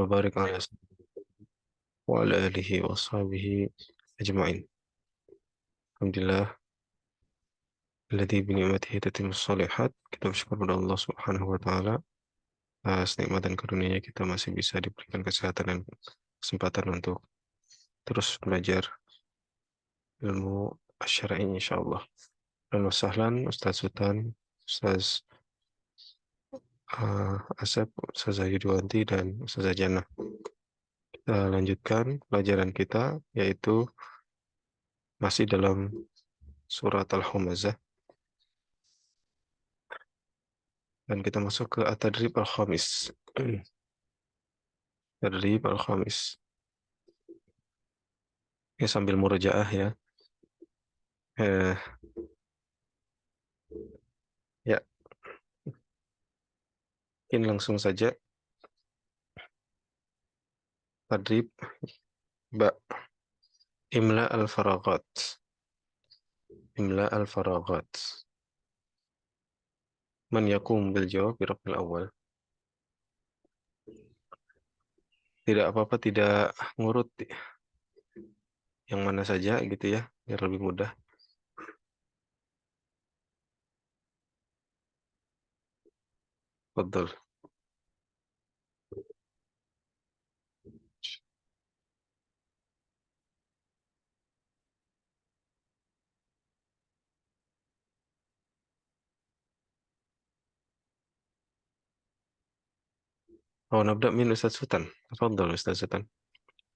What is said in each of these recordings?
وبارك على سيدنا وعلى آله وأصحابه أجمعين. الحمد لله الذي بنعمته تتم الصالحات. Kita bersyukur kepada Allah Subhanahu wa taala atas nikmat dan karunia kita masih bisa diberikan kesehatan dan kesempatan untuk terus belajar ilmu syar'i insyaallah. Dan wasahlan Ustaz Sultan, Ustaz Asep, Ustaz Yudhiwanti dan Ustaz Jannah. Kita lanjutkan pelajaran kita yaitu masih dalam surat Al-Humazah dan kita masuk ke At-Tadrib Al-Khamis. Tadrib Al-Khamis. Ya, sambil murojaah ya. Eh, ya, ini langsung saja. Tadrib Ba. Imla al-Faraghat. Imla al-Faraghat. Man yakum bil jawab bi raf'il awal. Tidak apa-apa, tidak ngurut yang mana saja gitu ya, biar lebih mudah. Betul. Oh, nabda min Ustaz Sultan. Tafadhol Ustaz Sultan.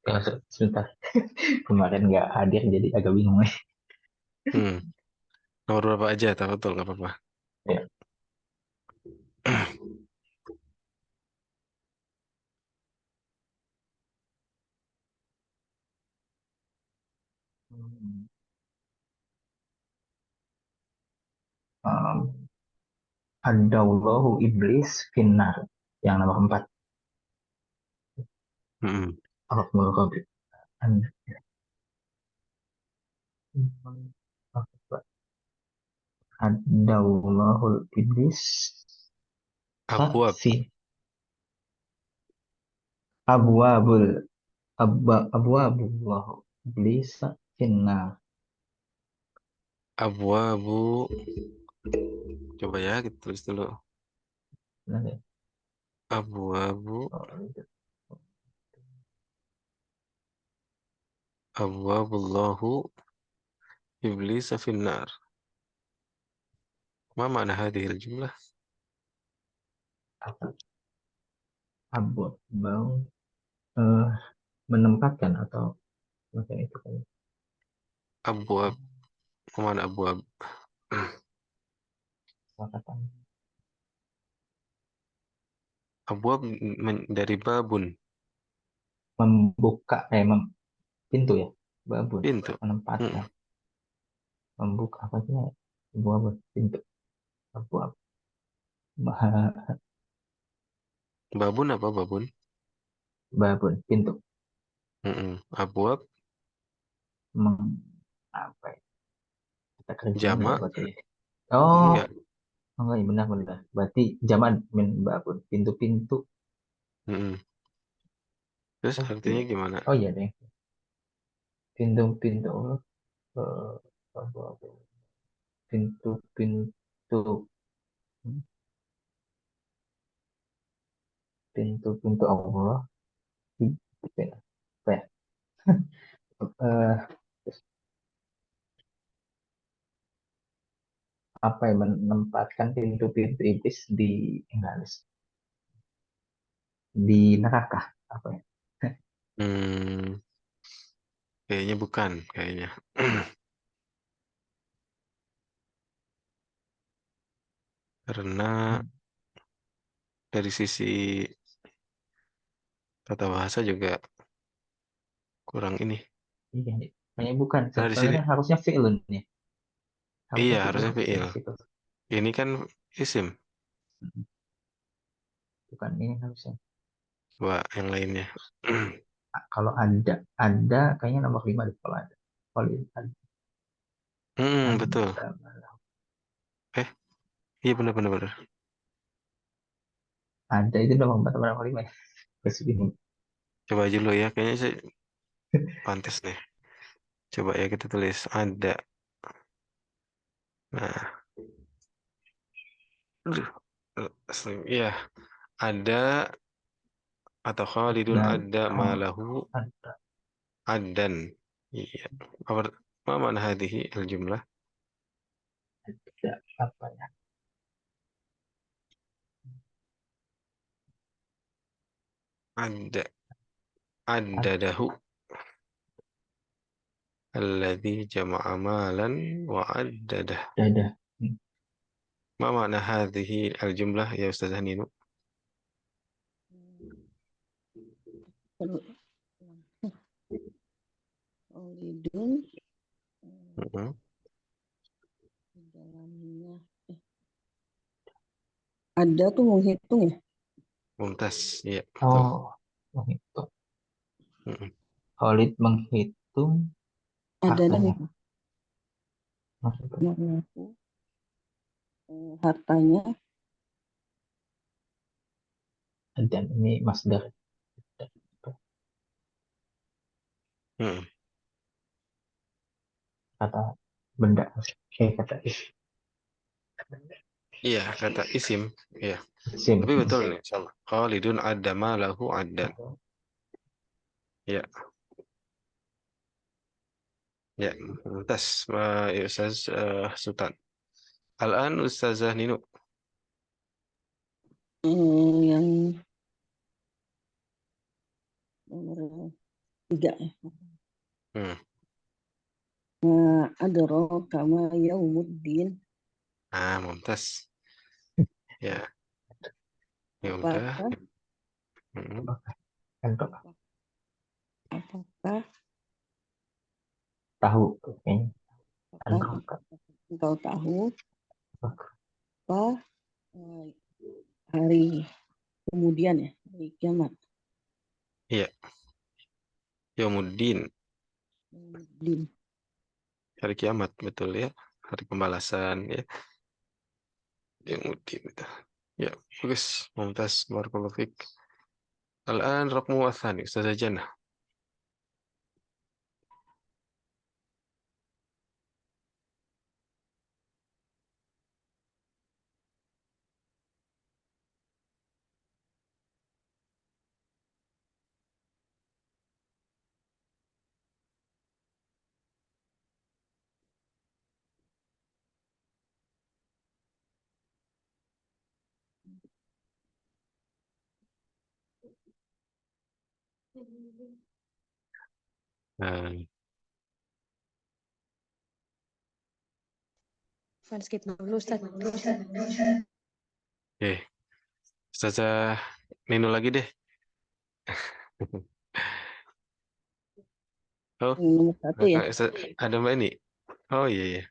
Ya, sebentar. Kemarin nggak hadir jadi agak bingung nih. Hmm. Nomor berapa aja? Tafadhol, nggak apa-apa. Ya. Um, Adallahu iblis finnar. Yang nomor 4. Hmm. Alhamdulillah Rabbil Alamin. Adallahu iblis Abwab. fi abwabul abwabullahu iblis finnar. Abwabu. Coba ya, kita tulis dulu. Benar Abwabu. ya? Abwabullahu iblis finnar. Ma makna hadhil jumlah? Apa? Bau eh, menempatkan atau macam itu kan. Abwab. Kemana abwab? Katakan Abwab dari babun. membuka pintu ya, babun, Pintu. menempatkan, Mm. membuka apa sih, sebuah pintu, sebuah bah- Babun apa babun? babun pintu. Abwab. Apa ya, kita kerjain nggak Jama. berarti? Oh, Enggak. enggak, ya benar benar, berarti zaman min babun, pintu-pintu. Mm-mm. Terus Oh, artinya gimana? oh iya deh, pintu-pintu, pintu-pintu, pintu-pintu Allah. Apa ya? Eh, apa yang menempatkan pintu-pintu iblis di enggak, di neraka apa ya? Hmm, kayaknya bukan, kayaknya. Karena dari sisi tata bahasa juga kurang ini. Iya, kayaknya bukan. Karena di Soalnya sini, kan harusnya fi'lun ya. iya Harusnya fi'lun, harusnya fi'il. bukan situ. Ini kan isim. Bukan ini harusnya. Coba yang lainnya. Kalau ada kayaknya nomor 5 deh kalau ada. Kalau Betul. ada, Eh, iya benar-benar. ada itu nomor 4 atau nomor 5 ya. Terus bingung. Coba aja dulu ya, kayaknya sih pantas nih. Coba ya kita tulis ada. Nah, aduh, ya ada atau Khalidun Dan ada malahu ada adan. Iya. Apa apa mana hadhihi al-jumlah? tidak apa ya? Ada Ada dahu alladhi jama'a malan wa addadah. dadah. Ma makna hadhihi al-jumlah ya Ustazah Nino? Olidun Mhm. di dalamnya ada tuh menghitung ya. Mumtaz, iya betul. Oh, menghitung. Mhm. Khalid menghitung Ada dan hartanya. itu Maksudnya mengaku hartanya dan ini masdar. Mhm. Kata benda. Kata Iya kata isim, iya. sim. Tapi betul nih, insyaallah. Khalidun ada malahu addan. Ya, ya, mumtaz. Ya, Ustaz Sultan. Al-an Ustazah Nino. yang nomor 3 ya. Hmm. Adro kama yaumuddin Ah, mumtaz. Ya, ya udah. apakah Hmm. Untuk apakah tahu kayaknya. apakah Untuk engkau tahu apa eh, hari kemudian ya hari kiamat Iya, Yaumuddin, din hari kiamat, betul ya. Hari pembalasan ya. Yaumuddin itu. Ya, bagus. Mumtaz, barakallahu fiik. Al-an raqmu athani, Ustazah Jannah. Nah, Fan skip dulu Ustaz. oke. Ustazah Nino lagi deh. Oh, nomor 1 ya ada Mbak ini. Oh iya, iya.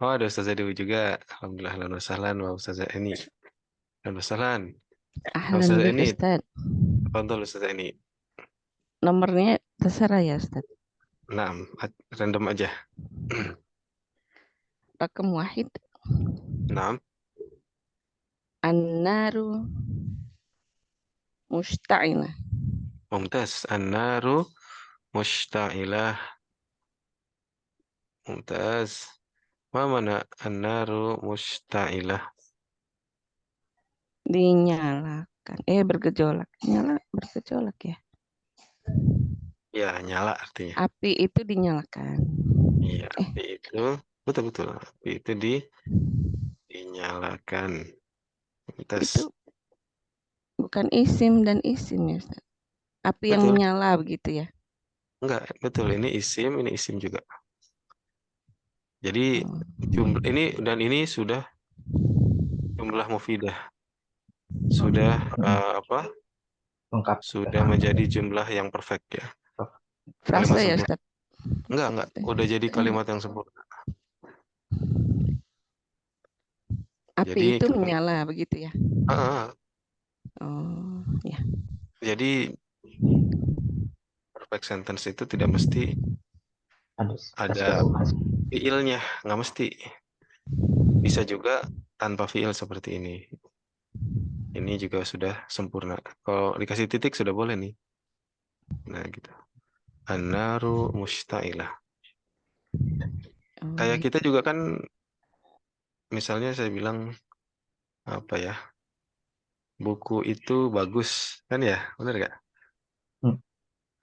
Oh, ada Ustazah Dewi juga. Alhamdulillah, ahlan wa sahlan wa Ustazah Eni. Ahlan wa sahlan. Wa Ahlan Ustazah bik Eni, Ustaz. tafadhol Ustazah Eni. Nomornya terserah ya Ustaz. Naam, random aja. Rakam wahid. Naam, An-naru musta'inah. mumtaz. An-naru mushta'ilah. Mumtaz. Ma mana an-naru mushta'ilah? Dinyalakan. Bergejolak. Nyala bergejolak ya. Ya, nyala artinya. Api itu dinyalakan. Iya, api itu betul-betul. Api itu dinyalakan. Mumtaz. Itu bukan isim dan isim ya Ustaz. Api yang Betul. menyala begitu ya. Enggak, betul. Ini isim juga. Jadi Oh. jumlah ini dan ini sudah jumlah mufidah. Sudah apa? lengkap. Sudah menjadi jumlah yang perfect ya. Kalimat Frasa ya sempurna. Ustaz. Enggak. Udah jadi kalimat yang sempurna. Api Jadi itu menyala begitu ya. ah, Oh, ya. jadi perfect sentence itu tidak mesti Ada ada keseluruhan. fiilnya, nggak mesti. Bisa juga tanpa fiil seperti ini. Ini juga sudah sempurna. Kalau dikasih titik sudah boleh nih. Nah, gitu. An-naru musta'ilah. Oh, Kayak kita juga kan, misalnya saya bilang apa ya, buku itu bagus, kan ya, benar nggak? Hmm.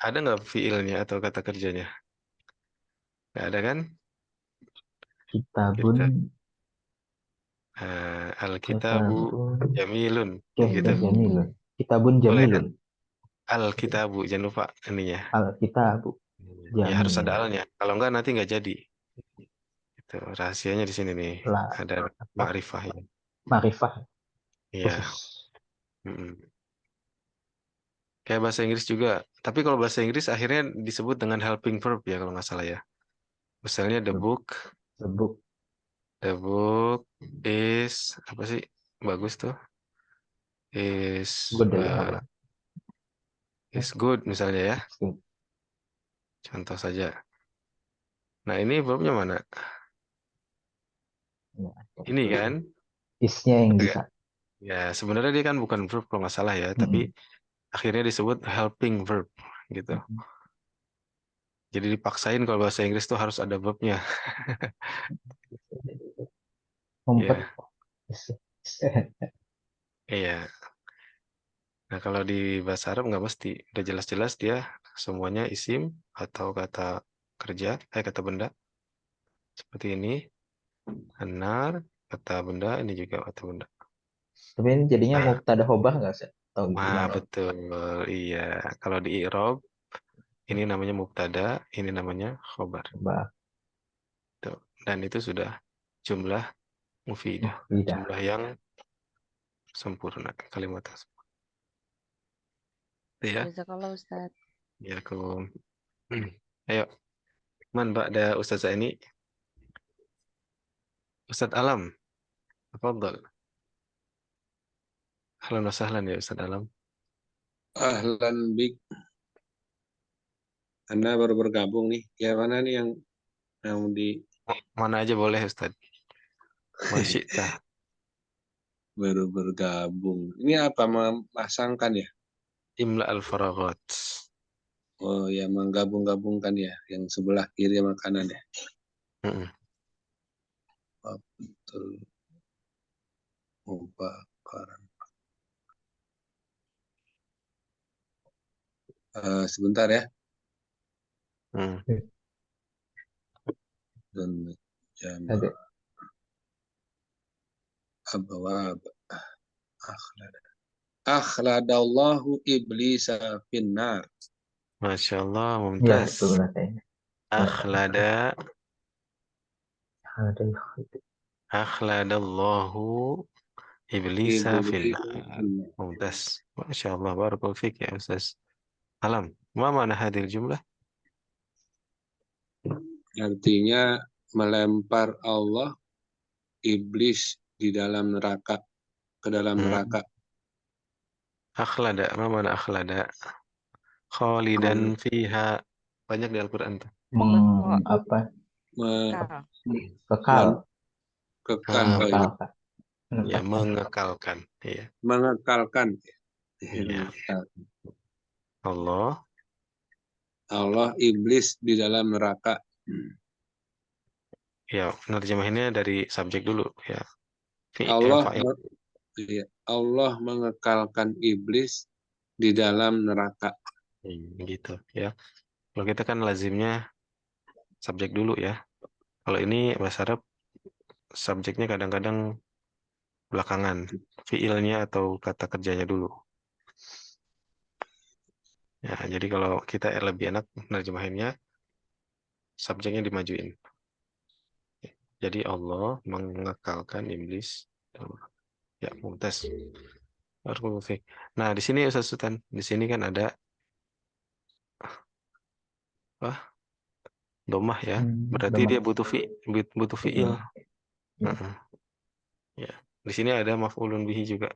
Ada nggak fiilnya atau kata kerjanya? Nggak ada kan? Kitabun, Kita al-kitabu kitabun, jamilun, gitu. jamilun. Kitabun Boleh kan? jamilun. Al-kitabu, jangan lupa ininya. Al-kitabu Ya harus ada jamilun. alnya. Kalau nggak nanti nggak jadi. Itu rahasianya di sini nih. La Ada apa? makrifah ini. Marifah Iya. khusus. Mm-mm. Kayak bahasa Inggris juga. Tapi kalau bahasa Inggris akhirnya disebut dengan helping verb ya kalau nggak salah ya. Misalnya Sebut the book is apa sih? Bagus tuh. good ya, nggak apa. Is good misalnya ya. Good. Contoh saja. Nah ini verbnya mana? Ya, Ini kan? isnya yang Betul bisa. nggak? Ya sebenarnya dia kan bukan verb kalau nggak salah ya. Tapi Mm-mm. akhirnya disebut helping verb gitu. Mm-mm. Jadi dipaksain kalau bahasa Inggris tuh harus ada verbnya. Ngumpet. Ya, iya. Nah, kalau di bahasa Arab nggak mesti. Udah jelas-jelas dia semuanya isim atau kata kerja, kata benda. Seperti ini. Anar, kata benda, ini juga kata benda. Tapi ini jadinya Nah, mubtada khobah nggak sih? Atau gimana? betul. Iya. Kalau di i'rab, ini namanya mubtada, ini namanya khobar. Khobah. Tuh. Dan itu sudah jumlah mufidah. Tidak. Jumlah yang sempurna. Kalimat tersebut. Ya, jazakallah Ustaz. ya aku. Ayo, man, Mbak, ada Ustazah ini. Ustadz Alam, tafadhal. Ahlan wa sahlan ya Ustadz Alam. Ahlan bik, Anda baru bergabung nih. Ya mana nih yang di Mana aja boleh Ustadz. Masyikta. baru bergabung? Ini apa memasangkan ya? Imla al-faraghat. Oh ya menggabung-gabungkan ya, yang sebelah kiri sama kanan ya. Mm-mm. Oh, betul. Mubakaran. Sebentar ya. Mm. Dan jama Ada. abawab akhlad. Akhladallahu iblisa finnar. Masya Allah, Ya, mumtaz. betul benar kayaknya. Akhlada, Ada. akhladallahu iblisa Iblisa finnar. finnar. Mumtaz. Masya Allah, barakallahu fiik ya Ustaz Alam. Ma mana hadir jumlah? Artinya melempar Allah iblis di dalam neraka, ke dalam Mm. neraka. Akhlada, ma mana akhlada? Khalidan Meng- fiha. Banyak di Al-Quran tuh. Apa me- Kekal. kekal Kekal, oh iya. mengekalkan Ya, menetapkan mengekalkan. Iya. Mengekalkan. Iya. Mengekalkan. Allah. Allah iblis di dalam neraka. Ya, nerjemahinnya dari subjek dulu ya. Allah Fa'il. iya, Allah mengekalkan iblis di dalam neraka. Gitu ya. Kalau kita kan lazimnya subjek dulu ya. Kalau ini bahasa Arab subjeknya kadang-kadang belakangan. Fiilnya atau kata kerjanya dulu. Ya, jadi kalau kita lebih enak nerjemahinnya subjeknya dimajuin. Jadi Allah mengekalkan iblis. Ya, mumtaz. Barakallahu fiik. Nah, di sini Ustaz Sultan, di sini kan ada apa? Domah ya. Berarti Domah. dia butuh fiil. Betul. Ya. Heeh. Ya. Di sini ada maf'ulun bihi juga.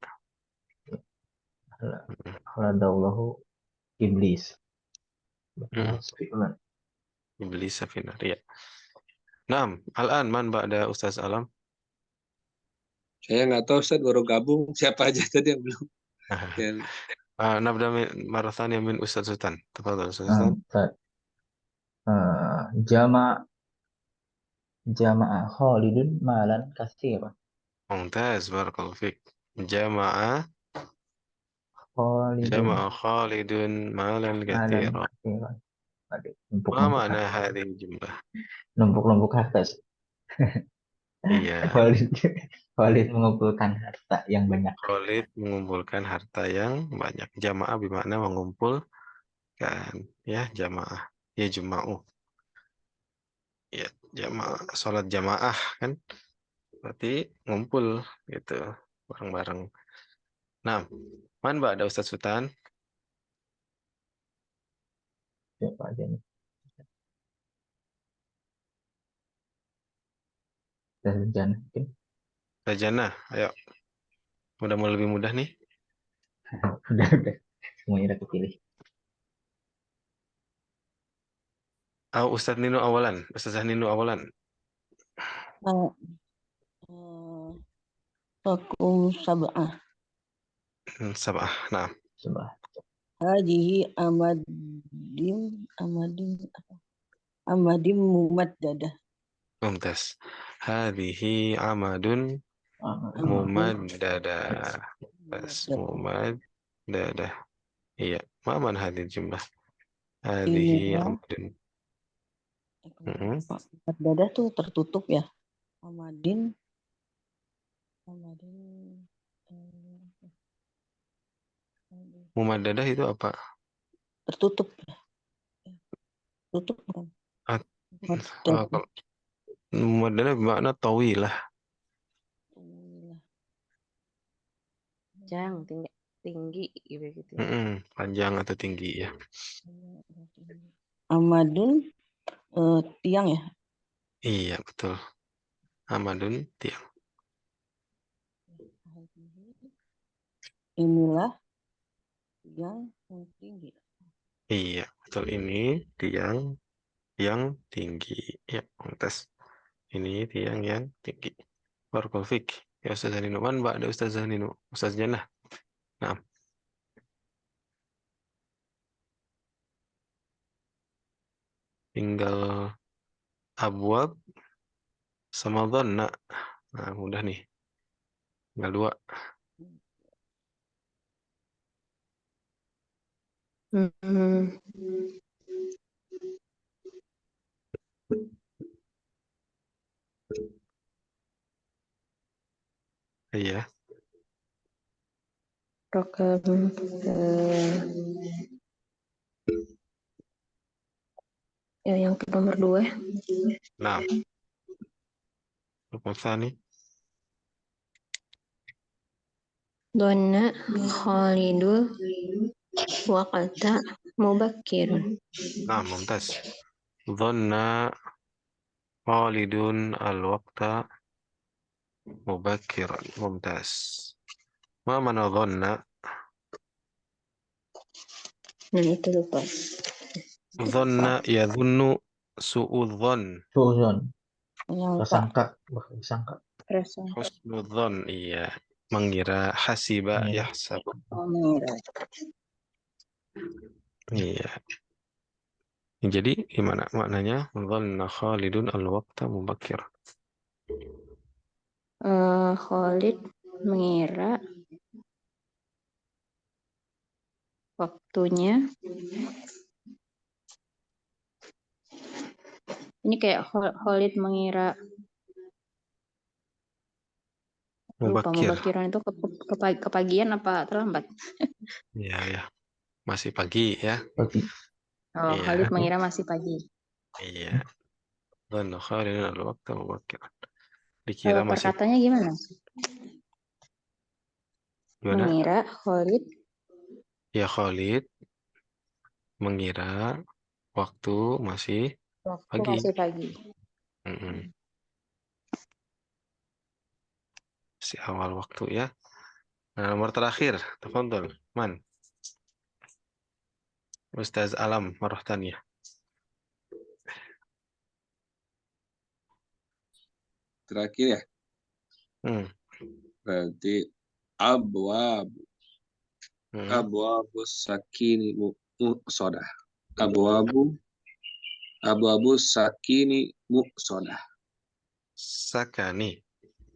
Heeh. Akhladallahu iblis. Heeh. Fi'lan. Iblis safinar. Ya. Naam, al-an man ba'da Ustaz Alam. Saya nggak tahu Ustaz baru gabung siapa aja tadi yang belum. Nah, Yang نبدأ مرة ثانية من أستاذ سلطان. تفضل أستاذ سلطان. طيب. جمع خالد مالا كثيرا. ممتاز، بارك الله فيك. جمع خالد خالد مالا مالا كثيرا. كثيرا. Aduh, ما numpuk-numpuk معنى harta. هذه الجملة؟ Numpuk-numpuk harta. Iya, Khalid, Khalid mengumpulkan harta yang banyak. Khalid mengumpulkan harta yang banyak. Jamaah bermakna mengumpulkan, ya jamaah, ya juma'u, ya jamaah, sholat jamaah kan, berarti ngumpul gitu, bareng-bareng. Nah, man ada Ustadz Sultan? Siapa aja nih? Dan mungkin. Rajana, ayo, udah mau lebih mudah nih. Udah. Semuanya udah kepilih. Ustadz Nino awalan, Ustazah Nino awalan. Fakum sab'ah. Sabah, nah. Coba. Hadihi amadim mumaddadah. Mumtaz. Hadhihi amadun mumaddadah. Mumaddadah. Iya, mana hadhihi jumlah? Hadhihi Inilah amadun. mumaddadah tuh tertutup ya. Amadin Mumaddadah itu apa? tertutup. Tutup kan? Mumaddadah bermakna tawilah. Panjang, tinggi gitu. Panjang atau tinggi ya. Amadun tiang ya. Iya, betul. Amadun tiang. Inilah tiang yang tinggi. Iya, betul, ini tiang yang tinggi. Ya, pantas. Ini tiang yang tinggi. Barakallahu fik. Ya Ustaz Zanino. Man ada Ustaz Zanino? Ustaz Jannah. Nah, tinggal abwab sama dhanna. Nah, mudah nih. Tinggal 2. Iya. Rokam ya yang ke nomor 2. Nah, rukun tsani. Donna Khalidul waqata mubakkirun. Nah, mumtaz. Dhanna Khalidun al-waqta mubakkiran. Mumtaz. Ma mana dhanna? Nah, itu lupa. Dhanna yadhunnu su'udhan. Suuzon. Menyangka. Bersangka. Husnudzon, iya. Mengira, hasiba, Iya. yahsab. Iya. Jadi gimana maknanya? Dhanna Khalidun al-waqta mubakkir. Khalid mengira waktunya ini kayak Khalid mengira lupa Mubakkir. mubakiran itu kepagian apa terlambat? Iya, ya. Masih pagi ya. Pagi. Oh, Iya. Khalid mengira masih pagi. Iya. Dhanna Khalidun al-waqta mubakkir. Dikira masih Perkataannya gimana? Mengira Khalid. Ya, Khalid mengira waktu masih pagi. Masih awal waktu ya. Nah, nomor terakhir, tafadhol, Man. Ustaz Alam Marahtaniyah. Terakhir ya. Berarti abwab. Abwabu sakini muqsadah. Abwabu sakini muqsadah. Sakani.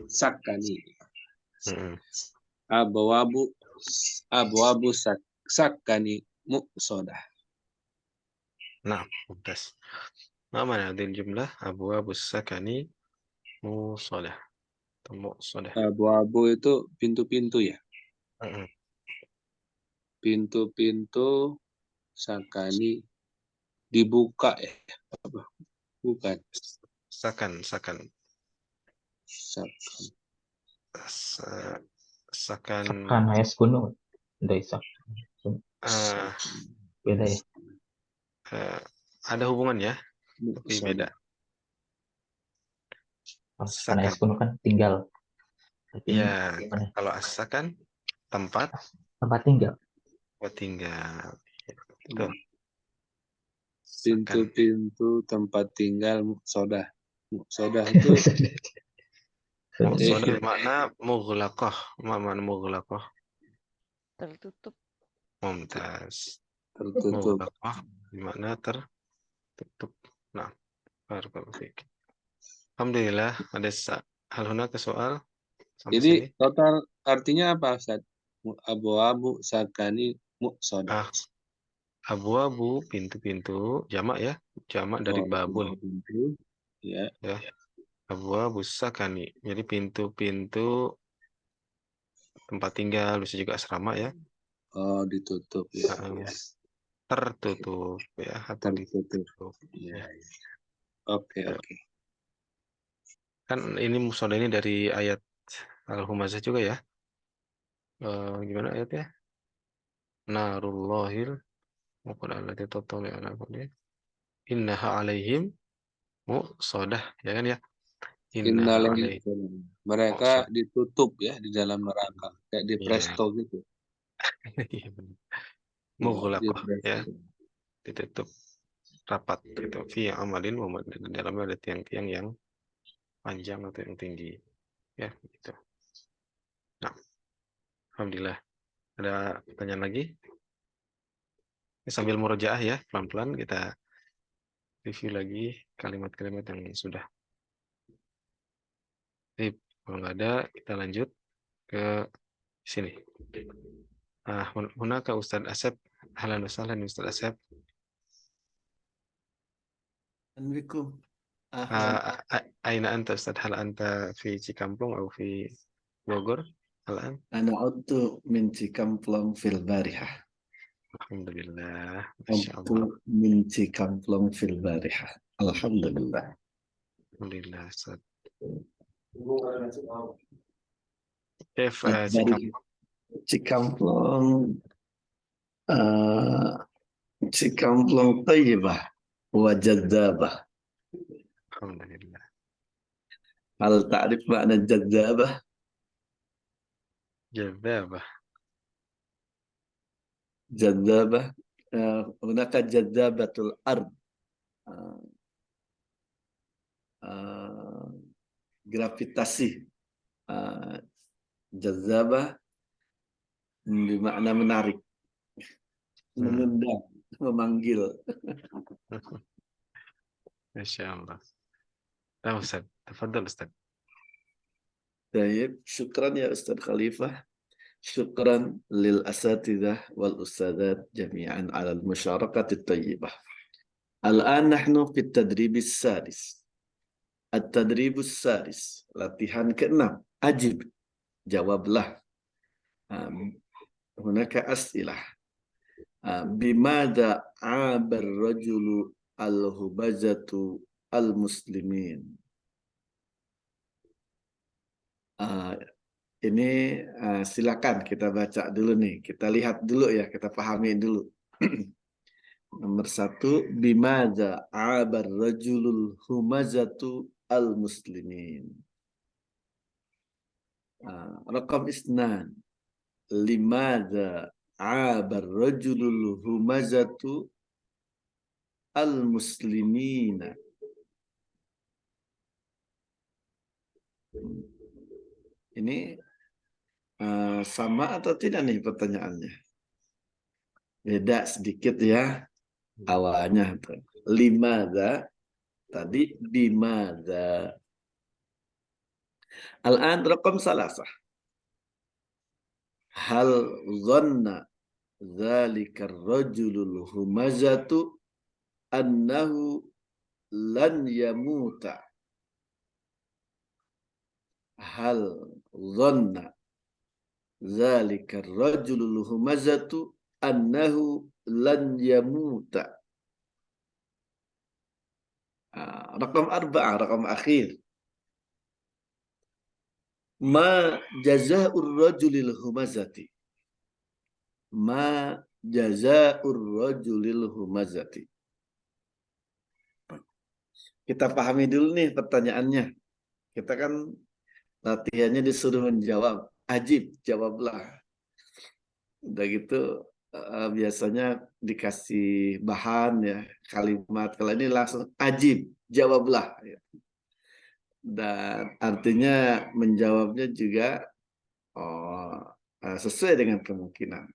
Sakani. Mm-mm. Abwabu sakani muqsadah. Nah, mumtaz. ما معنى هذه الجملة؟ أبواب السكن موصلة. موصلة. Abwabu itu pintu-pintu ya. Mm-mm. Pintu-pintu sakani dibuka ya. Apa? Bukan. Sakan. Sakan. Sakan. Sakan yaskunu. Dari sakan. ah, Beda ya. ada hubungannya, tapi beda. Kalau sakan Sakan. yaskunu kan tinggal. Berarti ini Ya, gimana? kalau sakan tempat Tempat tinggal. buat tinggal. Itu. Sakan. Pintu-pintu tempat tinggal muqsadah. Muqsadah itu Muqsadah makna mughlaqah. Makna mughlaqah. Tertutup. Mumtaz. tertutup. Mughlaqah makna tertutup. Nah, barakallahu fiik. Alhamdulillah, hal hunaka soal sampai Jadi sini. total artinya apa, Ustaz? Abwabu sakani muqsadah. Abwabu pintu-pintu jamak ya, jamak dari babun Pintu. Ya. ya. Abwabu sakani, jadi pintu-pintu tempat tinggal, bisa juga asrama ya. Oh, ditutup ya. Tertutup ya, atau Tertutup. ditutup. Ya. Ya. Oke. Kan ini musola ini dari ayat Al-Humazah juga ya. Gimana ayatnya? Narullahil muqad allati tattali ala kulli innaha alaihim muqsadah ya kan ya. Innaha alaihim Mereka muqsadah. ditutup ya di dalam neraka, kayak di Iya. presto gitu. Iya benar. Di Mughlaqah ya, presto. ditutup rapat gitu. Fi amalin wa madad. Di dalamnya ada tiang-tiang yang panjang atau yang tinggi ya gitu. Nah, alhamdulillah. Ada pertanyaan lagi? Sambil murojaah ya, pelan-pelan kita review lagi kalimat-kalimat yang sudah. Jadi, kalau nggak ada, kita lanjut ke sini. Hunaka Ustaz Asep. Ahlan wa sahlan Ustaz Asep. بكم أهلا. أين أنت أستاذ؟ هل أنت في Cikampong أو في Bogor الآن؟ أنا عدت من تيكامبلون في البارحة. الحمد لله ما شاء عدت الله. من تيكامبلون في البارحة. الحمد لله. الحمد لله أستاذ. كيف dari Cikampong؟ Cikamplang Cikamplang طيبة وجذابة. الحمد لله. هل تعرف معنى جذابة؟ جذابة. جذابة هناك جذابة الأرض، gravitasi. Jazabah bermakna menarik, mengundang, memanggil. ما شاء الله. لا أستاذ تفضل أستاذ. طيب شكرا يا أستاذ خليفة. شكرا للأساتذة والأستاذات جميعا على المشاركة الطيبة. الآن نحن في التدريب السادس. التدريب السادس latihan ke-6. أجب، jawablah. هناك أسئلة. بماذا عاب الرجل الهبزة المسلمين؟ Ini silakan kita baca dulu nih. Kita lihat dulu ya, kita pahami dulu. Nomor 1, bimadza abar rajulul humazatu al-muslimin. Rakam isnan, limadza abar rajulul humazatu al-muslimina. Ini sama atau tidak nih pertanyaannya? Beda sedikit ya awalnya tuh. Limadza tadi bimadza. Al-an raqam salasah. Hal dhanna dzalika ar-rajulul humazatu annahu lan yamuta. Hal dhanna dzalika ar-rajulul humazatu annahu lan yamuta. Raqam arba'ah, raqam akhir. Ma jazaa'ur rajulil humazati. Ma jazaa'ur rajulil humazati. Kita pahami dulu nih pertanyaannya. Kita kan latihannya disuruh menjawab. Ajib, jawablah. Udah gitu biasanya dikasih bahan ya, kalimat. Kalau ini langsung ajib, jawablah. Dan artinya menjawabnya juga sesuai dengan kemungkinan.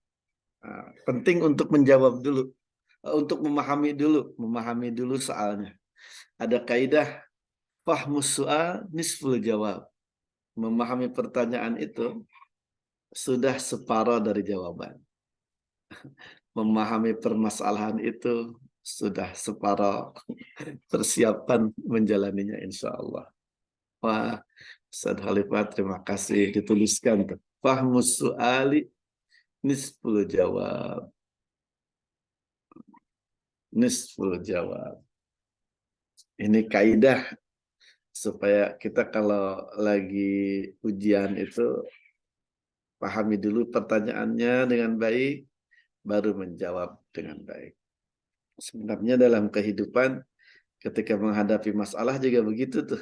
Penting untuk menjawab dulu, untuk memahami dulu soalnya. Ada kaidah fahmus soal nisful jawab. Memahami pertanyaan itu sudah separuh dari jawaban. Memahami permasalahan itu sudah separuh persiapan menjalaninya insya Allah. Wah, Ustaz Khalifah terima kasih dituliskan tuh. Fahmus su'ali nisful jawab. Nisful jawab. Ini kaidah supaya kita kalau lagi ujian itu pahami dulu pertanyaannya dengan baik, baru menjawab dengan baik. Sebenarnya dalam kehidupan ketika menghadapi masalah juga begitu tuh.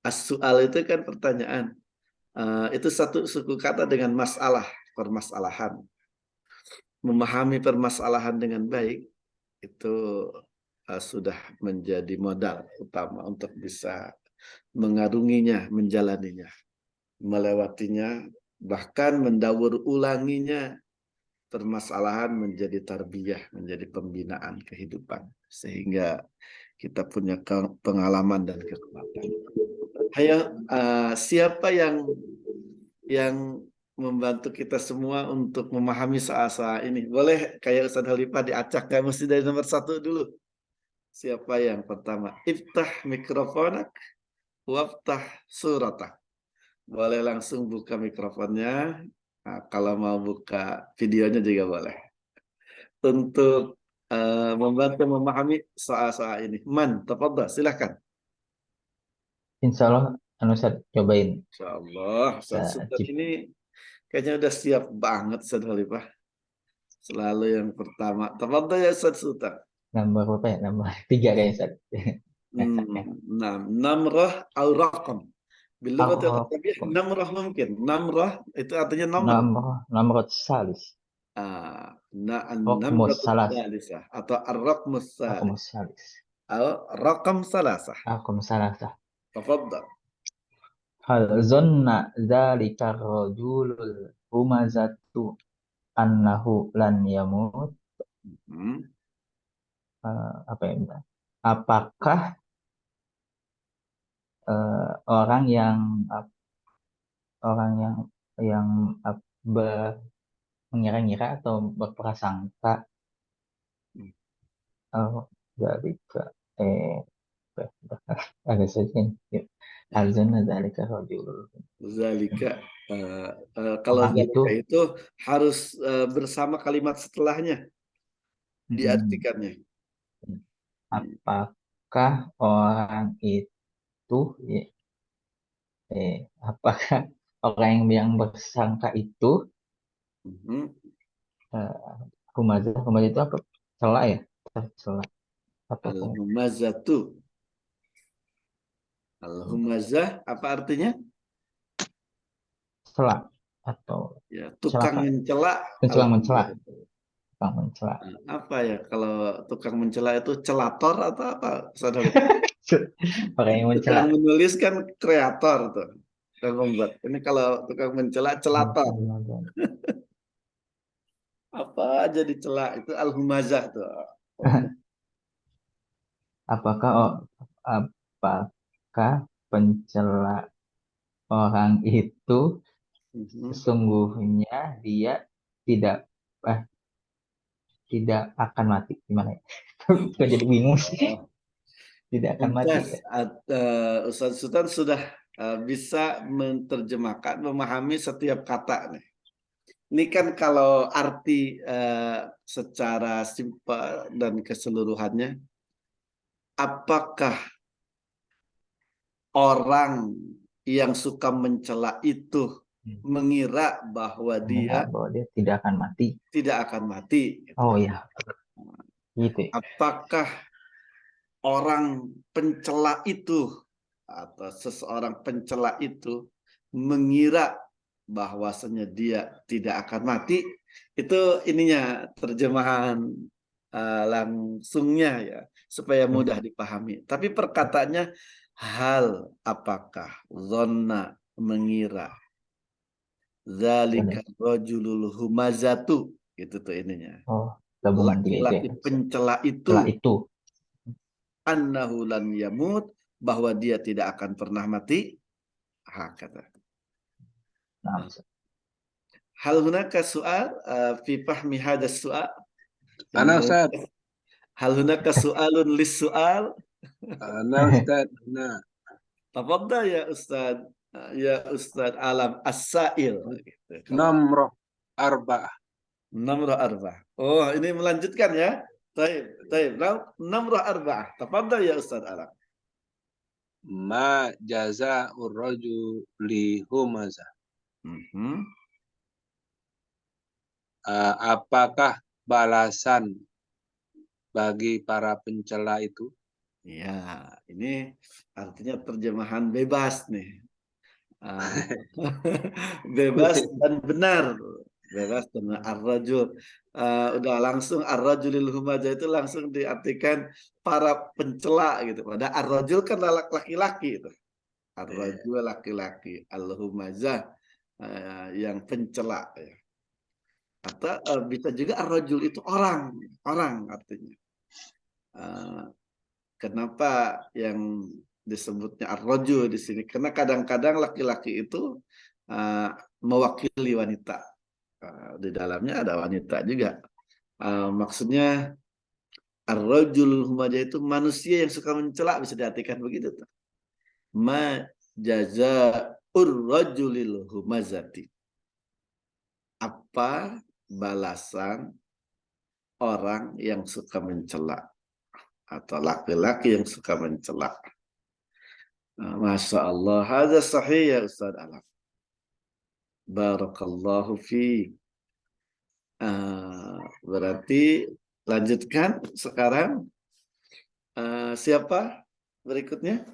As-su'al itu kan pertanyaan. Itu satu suku kata dengan masalah, permasalahan. Memahami permasalahan dengan baik itu sudah menjadi modal utama untuk bisa mengarunginya, menjalaninya, melewatinya, bahkan mendaur ulanginya. Permasalahan menjadi tarbiyah, menjadi pembinaan kehidupan, sehingga kita punya pengalaman dan kekuatan. Ayo, siapa yang membantu kita semua untuk memahami soal-soal ini? Boleh kayak Ustaz Khalifah diacak, gak mesti dari nomor 1 dulu. Siapa yang pertama? Iftah mikrofonak, waftah suratak. Boleh langsung buka mikrofonnya. Nah, kalau mau buka videonya juga boleh. Untuk membantu memahami soal-soal ini. Man, tafadhal, silakan. Insya Allah, Ustaz cobain. Insya Allah, Ustaz Ajib. ini kayaknya udah siap banget Ustaz Khalifah. Selalu yang pertama. Tafadhal ya Ustaz Sultan. Nomor berapa ya? Nomor 3 kayaknya Ustaz. Namrah au raqam. Bilughat al-Arabiyyah Ar-raqam. namrah mungkin. Namrah itu artinya nomor. Nomor salis. Namrah salas. tsalisah atau ar-raqmus salis. salis. Atau raqam salasah. salasah. Tafadhal. Hal zonna dzalika rajulul humazatu annahu lan yamut. Apa ya? Apakah orang yang mengira-ngira atau berprasangka dari ada saja alzana dzalika rajul Zalika kalau orang zalika itu harus bersama kalimat setelahnya diartikannya. Apakah orang itu apakah orang yang bersangka itu humazah itu apa? Celah ya? Celah. Apa? Al-humazatu. Al-humazah apa artinya? Celah atau ya tukang mencela. Tukang mencela. Apa ya kalau tukang mencela itu celator atau apa? Saudara? Orang yang mencela. Tukang menulis kan kreator tuh. Tukang membuat. Ini kalau tukang mencela celator. Apa aja dicela itu al-humazah tuh. Apakah pencela orang itu Mhm. sesungguhnya dia tidak tidak akan mati? Gimana ya? Kok jadi bingung sih? Oh, Tidak akan mati. Mumtaz. Ustaz Sultan sudah bisa menerjemahkan, memahami setiap kata nih. Ini kan kalau arti secara simpel dan keseluruhannya, apakah orang yang suka mencela itu mengira bahwa dia Mengira bahwa dia tidak akan mati. tidak akan mati? Oh ya, gitu ya. Apakah orang pencela itu atau seseorang pencela itu mengira bahwasanya dia tidak akan mati? Itu ininya terjemahan langsungnya ya, supaya mudah dipahami. Tapi perkataannya hal, apakah, zonna, mengira, zalika rajulul humazatu, itu tuh ininya. Oh, gabungan tiga itu ya. Laki-laki pencela Setelah itu itu, annahu lan yamut, bahwa dia tidak akan pernah mati. Kata. nah, Hal hunaka soal fi fahmi hadas soal. Ana Ustaz. Hal hunaka soalun lis soal. Ana Ustaz. Ana. Tafadhal ya Ustaz. Ya Ustaz Alam As-Sa'il. Gitu. Nomor 4. Nomor 4. Oh, ini melanjutkan ya. Taib. Nomor 4. Tafadhal ya Ustaz Alam. Ma jazaa'ur rajuli humaza. Apakah balasan bagi para pencela itu? Ya, ini artinya terjemahan bebas nih. Bebas dan benar. Bebas dan ar-rajul. Udah langsung ar-rajulil humajah itu langsung diartikan para pencela gitu. Pada ar-rajul kan laki-laki itu. Ar-rajul laki-laki, al-humazah yang pencela ya. Atau bisa juga ar-rajul itu orang artinya. Kenapa yang disebutnya ar-rajul di sini? Karena kadang-kadang laki-laki itu mewakili wanita. Di dalamnya ada wanita juga. Maksudnya ar-rajul humajah itu manusia yang suka mencela, bisa diartikan begitu. Ma jazaa'ur rajulil humazati. Apa balasan orang yang suka mencela atau laki-laki yang suka mencela? Masya Allah, hadza sahih ya Ustaz Alam. Barakallahu fi. Berarti lanjutkan sekarang. Siapa berikutnya?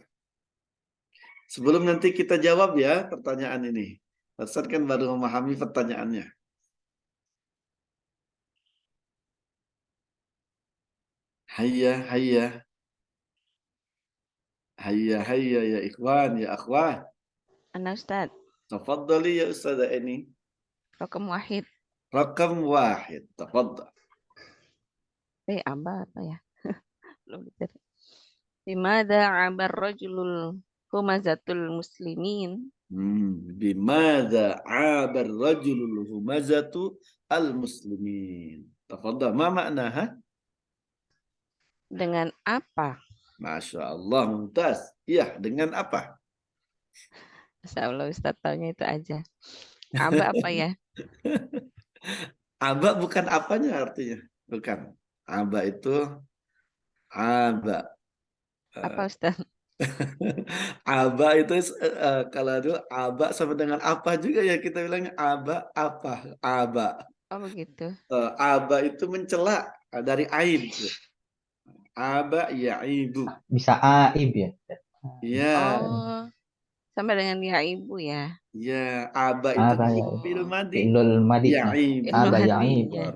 Sebelum nanti kita jawab ya pertanyaan ini. Ustaz kan baru memahami pertanyaannya. Hayya ya ikhwan, ya akhwat. Ana Ustaz. Tafadhali ya Ustazah ini. Raqam wahid. Rakam wahid. Tafadhal. Aba apa ya? Belum dicari. Bimada abar rajulul humazatul muslimin. Bimada abar rajulul humazatu al-muslimin. Tafadhal. Ma maknaha? Dengan apa? Masya Allah, mumtaz. Iya, dengan apa? Masya Allah Ustaz taunya itu aja. Aba apa ya? Aba bukan apanya artinya. Bukan. Aba itu aba. Apa Ustaz? Aba itu kalau dulu aba sama dengan apa juga ya, kita bilangnya aba apa? Aba. Oh begitu. Aba itu mencela dari aib. Aba ya ibu. bisa aib ya. Iya. Oh, sama dengan ya ibu ya. Ya, aba itu Apa ya? fi'il madi. Fi'lul madi. Ya ibu. Aba Ilmu ya hadi, aib. ya.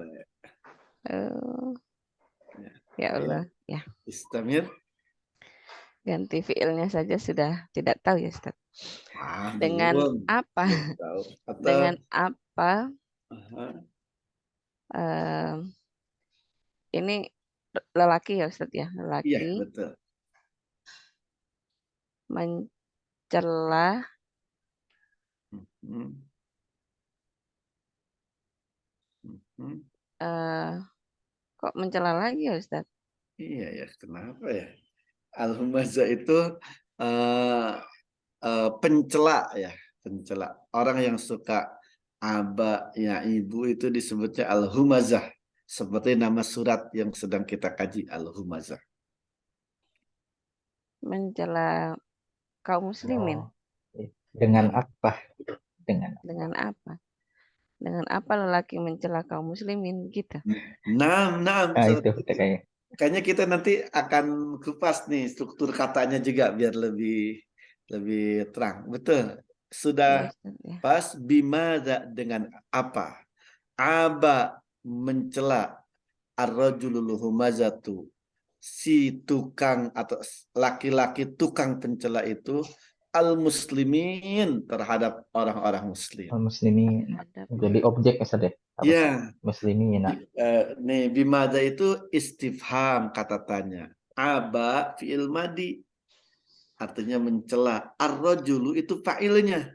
Oh, ya Allah, ya. Istamir. Ganti fiilnya saja sudah tidak tahu ya Ustaz. Dengan Belum. apa? Belum tahu. Atau Dengan apa Em, ini lelaki ya Ustadz ya, Iya, lelaki betul. mencela Hmm. Hmm. eh, kok mencela lagi ya Ustadz? Iya ya, kenapa ya? Al-humazah itu eh, pencela ya, pencela. Orang yang suka aba ya ibu itu disebutnya al-humazah. Seperti nama surat yang sedang kita kaji, al-humazah. Mencela kaum muslimin Oh, dengan apa? Dengan dengan apa? Dengan apa lelaki mencela kaum muslimin gitu? Nah, itu kita kayak kayaknya kita nanti akan kupas nih struktur katanya juga biar lebih lebih terang. Betul. Sudah Iya Ustadz ya. pas bima dengan apa? Aba mencela ar-rajulul humazatu, si tukang atau laki-laki tukang pencela itu al-muslimin terhadap orang-orang muslim. muslimin Terhadap jadi objek ya Ustaz ya? Harus Ya, muslimin. Nah, nih bimada itu istifham kata tanya. Aba fi'il madi artinya mencela. Ar-rajulu itu fa'ilnya.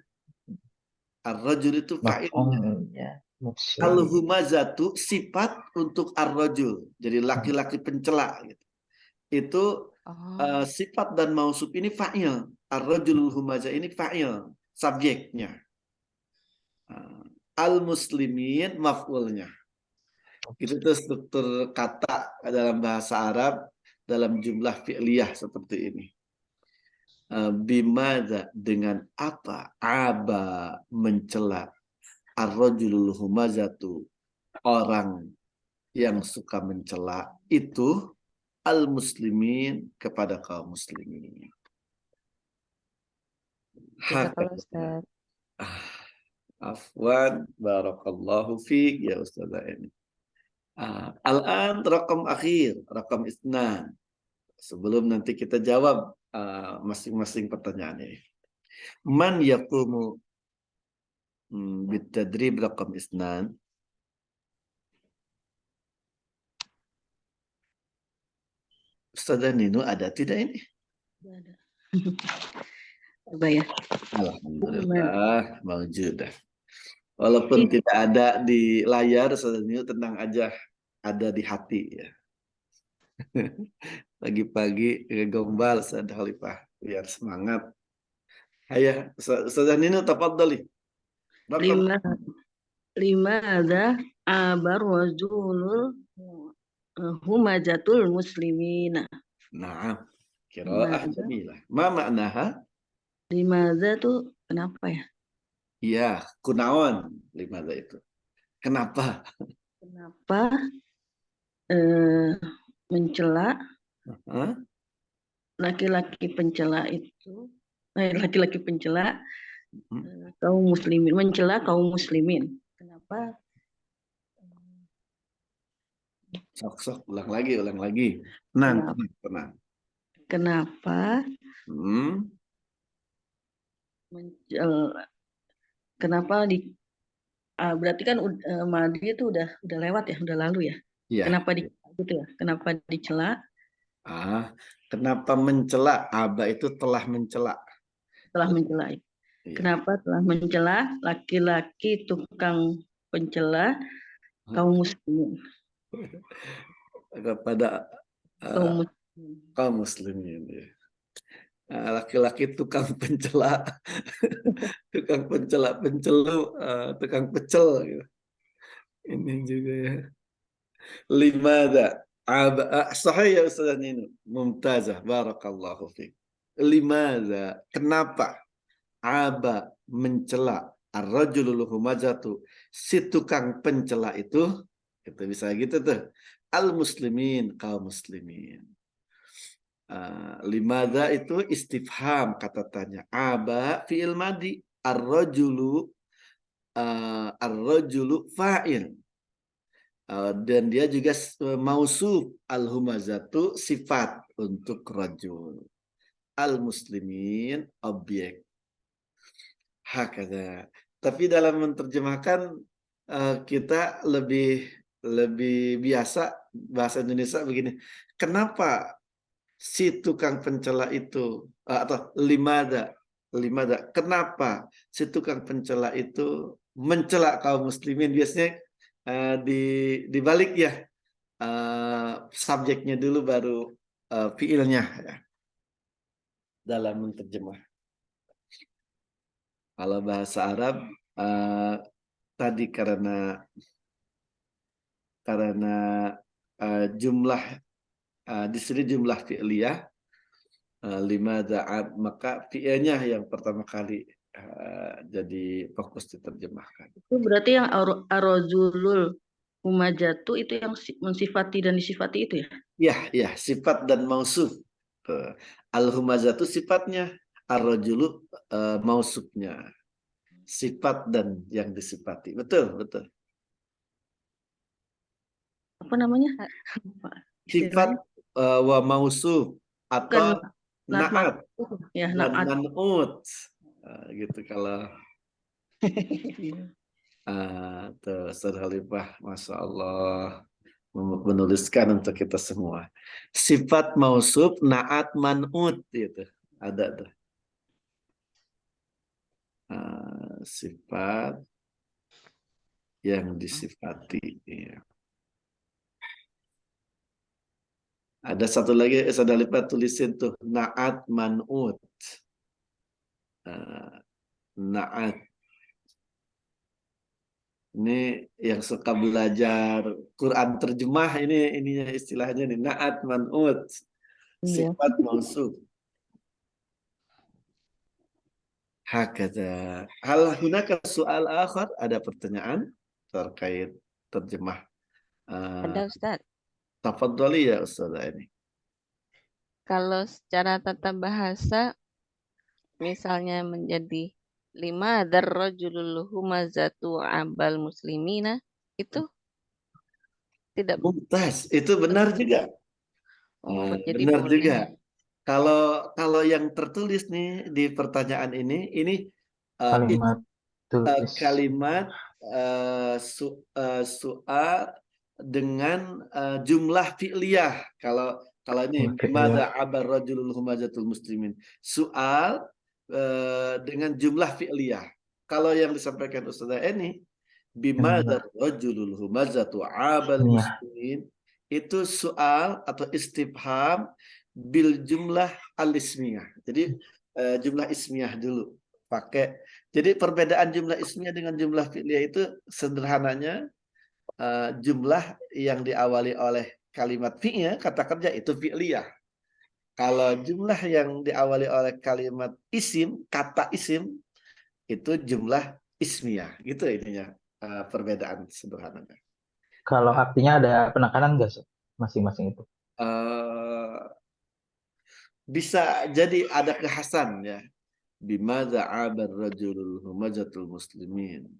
Ar-rajul itu fa'ilnya. ya muslim. Al-humazatu sifat untuk ar-rajul. Jadi laki-laki pencela gitu. Itu oh sifat dan mausuf ini fa'il. Ar-rajulul humazah ini fa'il, subjeknya. Al-muslimin maf'ulnya. Itu tuh struktur kata dalam bahasa Arab dalam jumlah fi'liyah seperti ini. Bimada dengan apa? Aba mencela. Ar-rajulul humazatu orang yang suka mencela itu al-muslimin kepada kaum muslimin. jazakallah Hakata. Ustadz. Afwan, barakallahu fiik ya Ustazah ini. Al-an rakam akhir, rakam isnan. Sebelum nanti kita jawab masing-masing pertanyaannya. Man yaqumu bitadrib rakam isnan. Ustazah Nino ada tidak ini? Ada. Coba ya. Alhamdulillah, maujudah. Walaupun tidak ada di layar, Ustazah Nino tenang aja, ada di hati ya. Pagi-pagi gombal Ustazah Khalifah, biar semangat. Ayah, Ustazah Nino tafadhali. Rakam Lima ada abar wazulul humajatul muslimina. Nah, qiraah Limaza, jamilah. Ma maknaha? limaza tuh kenapa ya? Iya, kunaon limadha itu. Kenapa? Kenapa eh, mencela Hah? laki-laki pencela itu, laki-laki pencela Hmm? kaum muslimin, mencela kaum muslimin. Kenapa? Sok-sok, ulang lagi, ulang lagi. Tenang, Kenapa? tenang, tenang. Kenapa Hmm? mencela? Kenapa di berarti kan Madi itu udah lewat ya, udah lalu ya. Iya. Kenapa di gitu ya? Kenapa dicela? Kenapa mencela? Aba itu telah mencela. Telah mencela. Iya. Kenapa telah mencela laki-laki tukang pencela kaum muslimin? Kepada Kaum muslimin. kaum muslimin. Ya. Laki-laki tukang pencela, tukang pencela, pencelu, tukang pecel. Gitu. Ini juga ya. Limada. Sahih ya Ustaz Nino. Mumtazah. Barakallahu fiik. Limada. Kenapa? Aba mencela. Ar-rajulul humazatu. Si tukang pencela itu. Kita bisa gitu tuh. Al-muslimin. Kaum muslimin. Limada itu istifham kata tanya. Aba fi'il madi. Ar-rajulu fa'il. Dan dia juga mausuf al-humazatu sifat untuk rajul. Al-muslimin objek. Hakada. Tapi dalam menerjemahkan kita lebih lebih biasa bahasa Indonesia begini. Kenapa si tukang pencela itu atau limada, kenapa si tukang pencela itu mencela kaum muslimin? Biasanya dibalik ya, subjeknya dulu baru fiilnya ya, dalam menerjemah. Kalau bahasa Arab tadi karena jumlah di sini jumlah fi'liyah limada, maka fi'ilnya yang pertama kali jadi fokus diterjemahkan. Itu berarti yang arojulul humajatu itu yang mensifati dan disifati itu ya? Ya, sifat dan mausuf. Al-humazatu sifatnya, ar-rajulu mausufnya. Sifat dan yang disifati. Betul. Apa namanya? Sifat wa mausuf atau na'at Ya, dan naat. man'ut. Gitu kalau tuh Ustaz Khalifah, Masya Allah, menuliskan untuk kita semua. Sifat mausuf, na'at, man'ut, gitu. Ada tuh. Sifat yang disifati. Ya. Ada satu lagi, Ustaz Khalifah tulisin tuh, na'at, man'ut. Na'at. Ini yang suka belajar Quran terjemah, ininya istilahnya nih, na'at, man'ut. Sifat mausuf. Hakada. Hal hunaka soal akhar, ada pertanyaan terkait terjemah? Ada Ustaz. Tafadhali ya Ustazah ini. Kalau secara tata bahasa misalnya menjadi lima darrajulul humazatu abal muslimina, itu tidak Mumtaz, itu benar juga. jadi Benar boleh. juga. Kalau yang tertulis nih di pertanyaan ini Kalimat tulis. kalimat soal dengan jumlah fi'liyah. Kalau ini bimada abar rajulul humazatul muslimin. Soal dengan jumlah fi'liyah. Kalau yang disampaikan Ustazah ini bimada rajulul humazatu abal muslimin, itu soal atau istifham bil jumlah al-ismiyah. Jadi jumlah ismiyah dulu pakai. Jadi perbedaan jumlah ismiyah dengan jumlah fi'liyah itu sederhananya jumlah yang diawali oleh kalimat fi'nya, kata kerja, itu fi'liyah. Kalau jumlah yang diawali oleh kalimat isim, kata isim, itu jumlah ismiyah. Gitu ininya perbedaan sederhananya. Kalau artinya ada penekanan nggak sih masing-masing itu? Bisa jadi ada kekhasan ya. Bimadza abar rajulul humazatul muslimin.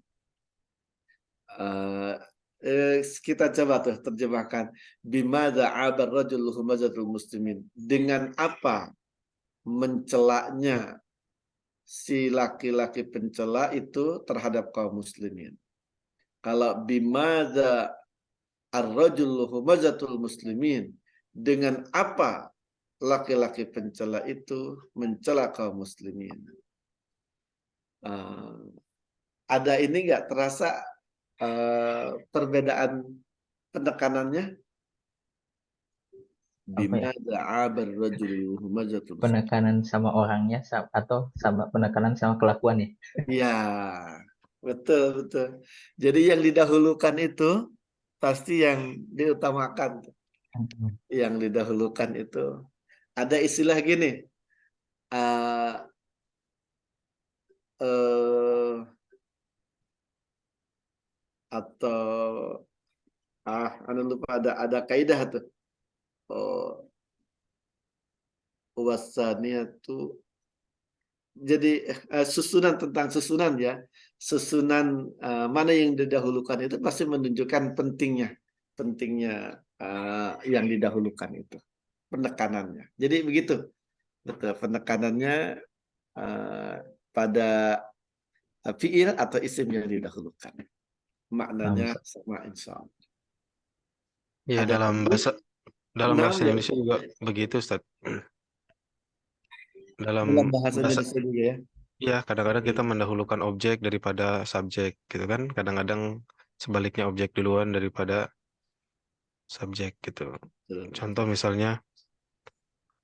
Kita coba tuh terjemahkan. Bimadza abar rajulul humazatul muslimin. Dengan apa mencelaknya si laki-laki pencela itu terhadap kaum muslimin. Kalau bimadza ar-rajulul humazatul muslimin, dengan apa laki-laki pencela itu mencela kaum muslimin. Ada ini nggak terasa perbedaan penekanannya? Penekanan sama orangnya atau sama penekanan sama kelakuannya? Ya, betul. Jadi yang didahulukan itu pasti yang diutamakan. Yang didahulukan itu ada istilah gini. Atau anda lupa ada kaidah tuh. Wasaniyatu. Jadi susunan tentang susunan ya. Susunan mana yang didahulukan itu pasti menunjukkan pentingnya yang didahulukan itu. Penekanannya. Jadi begitu. Betul, penekanannya pada fi'il atau isim yang didahulukan. Maknanya sama insya Allah. Ya, Ada dalam lagi? Nah, bahasa ya Indonesia Ustaz. juga begitu, Ustaz. Dalam Dalam bahasa bahasa, Indonesia juga ya. ya kadang-kadang kita mendahulukan objek daripada subjek, gitu kan? Kadang-kadang sebaliknya objek duluan daripada subjek, gitu. Betul. Contoh misalnya,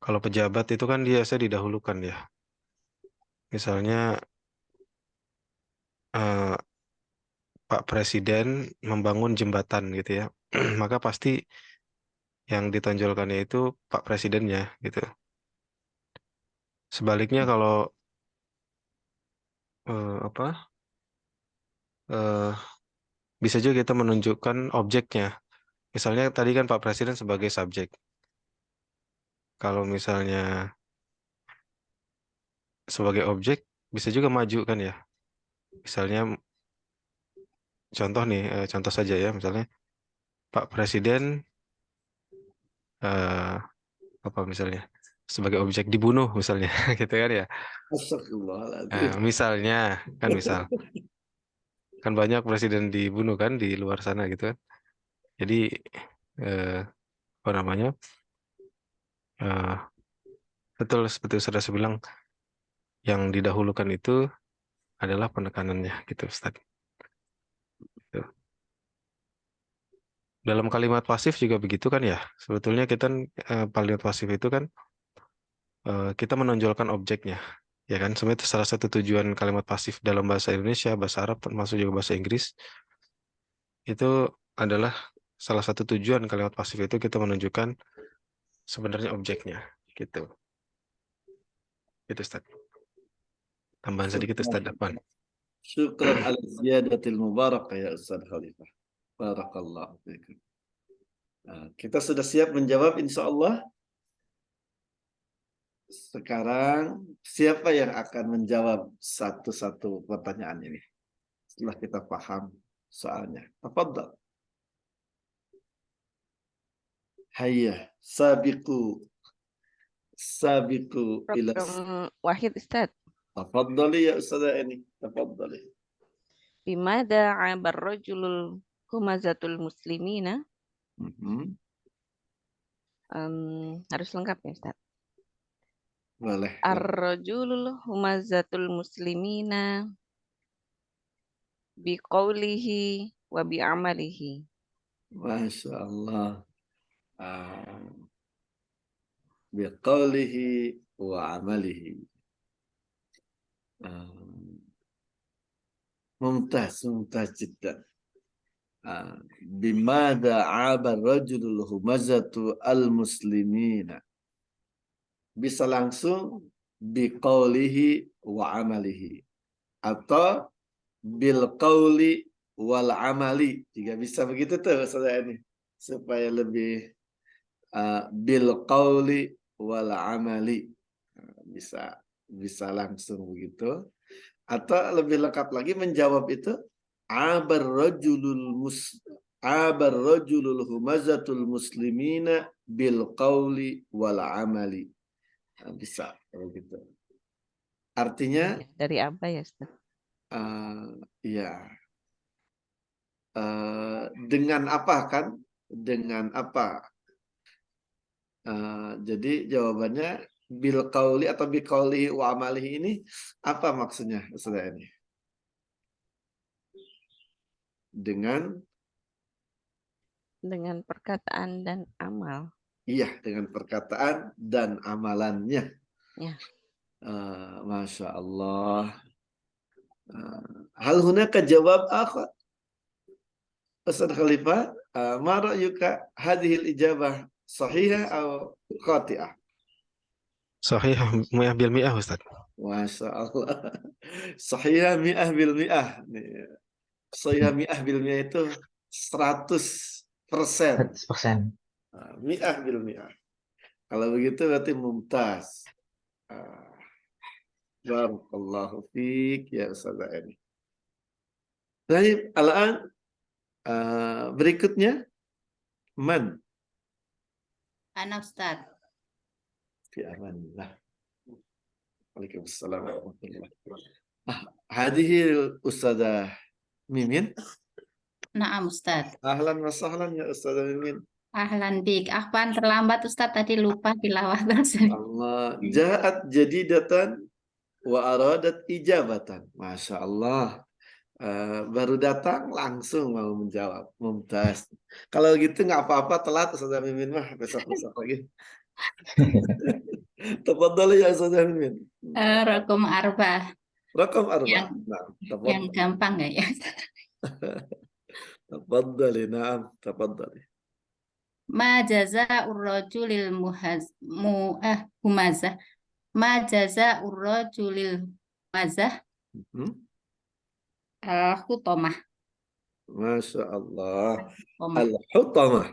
kalau pejabat itu kan biasa didahulukan ya. Misalnya eh, Pak Presiden membangun jembatan gitu ya, maka pasti yang ditonjolkannya itu Pak Presidennya gitu. Sebaliknya kalau apa eh, bisa juga kita menunjukkan objeknya. Misalnya tadi kan Pak Presiden sebagai subjek. Kalau misalnya sebagai objek bisa juga maju kan ya. Misalnya contoh nih, contoh saja ya, misalnya Pak Presiden eh, apa misalnya sebagai objek dibunuh misalnya, gitu kan ya. Astagfirullahaladzim. Misalnya kan kan banyak presiden dibunuh kan di luar sana gitu kan. Jadi eh, apa namanya? eh, betul seperti sudah saya bilang, yang didahulukan itu adalah penekanannya gitu, Ustaz. Gitu. Dalam kalimat pasif juga begitu kan ya. Sebetulnya kita kalimat pasif itu kan kita menonjolkan objeknya. Ya kan, sebenarnya itu salah satu tujuan kalimat pasif dalam bahasa Indonesia, bahasa Arab, termasuk juga bahasa Inggris, itu adalah salah satu tujuan kalimat pasif itu kita menunjukkan sebenarnya objeknya, gitu. Itu Ustaz. Tambahan sedikit Ustaz Afwan. Syukran ala ziyadatil mubarakah ya Ustaz Khalifah. Barakallahu fiikum. Nah, kita sudah siap menjawab insya Allah. Sekarang siapa yang akan menjawab satu-satu pertanyaan ini? Setelah kita paham soalnya. Tafadhal. Hayya, sabiqu ila. Program Wahid Ustaz. Tafadhali ya Ustazah ini. Tafadhali. Bimada abar rajulul humazatul muslimina. Mhm. Harus lengkap ya Ustaz. Boleh. Ar-rajulul humazatul muslimina biqaulihi wa bi'amalihi. Masya Allah. Biqaulihi wa amalihi. Mumtaz jiddan. Bimada aba rajulul humazatu al-muslimina. Bisa langsung biqaulihi wa amalihi. Atau bil qauli wal amali. Jika bisa begitu tuh saya ini. Supaya lebih bil qauli wal amali. Bisa langsung begitu. Atau lebih lengkap lagi menjawab itu abar rajulul humazatul muslimina bil qauli wal amali. Nah, bisa begitu. Artinya Dari apa ya Ustaz? ya dengan apa kan? Dengan apa? Jadi jawabannya bil qauli atau bi qaulihi wa amalihi ini apa maksudnya Ustaz ini? Dengan perkataan dan amal. iya, dengan perkataan dan amalannya. Ya. Masya Allah. Hal hunaka jawab akhar? Ustaz Khalifah, ma ra'yuka hadhil ijabah sahihah atau khati'ah? Sahih mi'ah bil mi'ah Ustaz. Masya Allah. Sahihah mi'ah bil mi'ah. Sahihah mi'ah bil mi'ah itu 100%. 100%. Mi'ah bil mi'ah. Kalau begitu berarti mumtaz. Barakallahu fiik ya Ustaz ini. Baik, al-an berikutnya man? Ana Ustaz. Fi amanillah. Waalaikumsalam warahmatullahi wabarakatuh. Hadhihi Ustazah Mimin. Naam Ustaz. Ahlan wa sahlan ya Ustazah Mimin. Ahlan bik. Afwan terlambat Ustadz tadi lupa tilawah terus. Allah. Ja'at jadidatan wa aradat ijabatan. Masya Allah. Baru datang langsung mau menjawab. Mumtaz. Kalau gitu nggak apa-apa, telat Ustaz Mimin mah besok-besok lagi. Tafadhali ya Ustaz Mimin. Rokum arba. Rakam arba. Yang Nah, yang tafadhali. gampang nggak ya? Tafadhali, na'am, tafadhali. Ma jazaa'ur rajulil humazah. Ma jazaa'ur rajulil humazah Hmm? al-hutamah. Masya Allah. Hutamah. Al-Hutamah.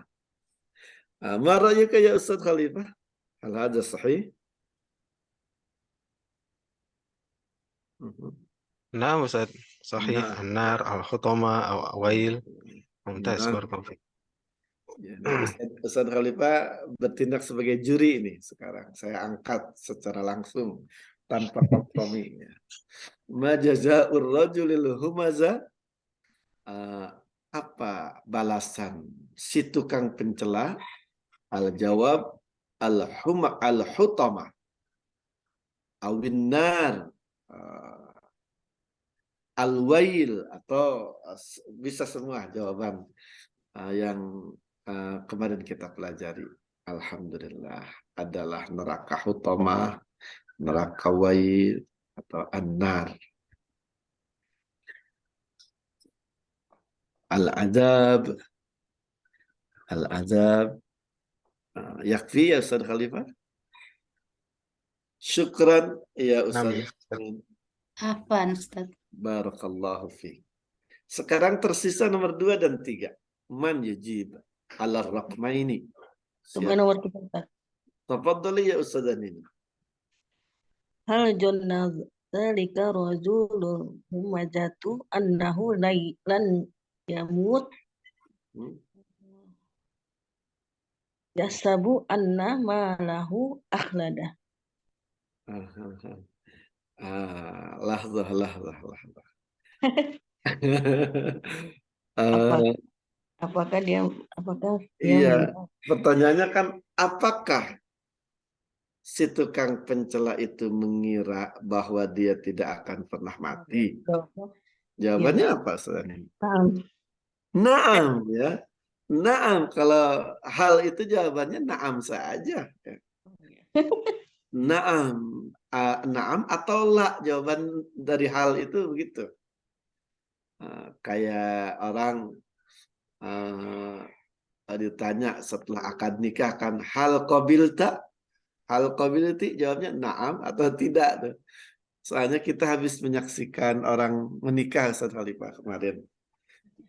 Ma ra'yuka ya Ustaz Khalifah? Hal hadha sahih? Nah, Ustaz. Sahih. Nah. An-nar, al-hutama, awail. Mumtaz, Nah. barakallahu fiik. Ya, Ustaz Khalifah bertindak sebagai juri ini sekarang. Saya angkat secara langsung tanpa kompromi. Ma jazaa'ur rajulil humaza, apa balasan si tukang pencela? Al-jawab al-hutama awin nar, al-wail, atau bisa semua jawaban yang kemarin kita pelajari. Alhamdulillah adalah neraka hutama, neraka wail, atau an-nar. Al-azab, al-azab. Yakfi ya Ustaz Khalifah? Syukran ya Ustaz. Afwan Ustadz. Barakallahu fiik. Sekarang tersisa nomor 2 dan 3. Man yujib ala raqmaini. Coba nomor 3, Ustaz. Tafadhali ya Ustaz Anina. Hal jannah dzalika rajulun humajatu annahu lan yamut yasabu anna malahu akhlada. Lahzah. Apakah dia Iya, pertanyaannya kan apakah si tukang pencela itu mengira bahwa dia tidak akan pernah mati? Jawabannya apa, Ustaz? Naam, ya. Naam, kalau hal itu jawabannya naam saja. Naam, naam atau la, jawaban dari hal itu begitu. Kayak orang ditanya setelah akad nikah kan, hal qabilta? Hal qabilti, jawabnya naam atau tidak tuh. Soalnya kita habis menyaksikan orang menikah Ustaz Khalifah kemarin.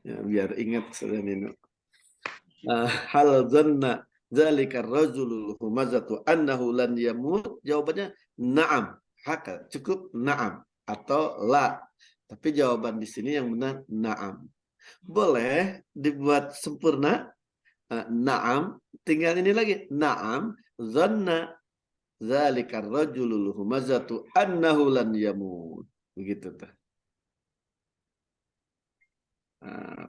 Ya, biar ingat Ustaz Nino. Hal zanna dzalika rajulul humazatu annahu lan yamut, jawabannya na'am. Haka, cukup na'am atau la. Tapi jawaban di sini yang benar na'am. Boleh dibuat sempurna na'am, tinggal ini lagi na'am zanna dzalika rajulul humazatu annahu lan yamut. Begitu tuh.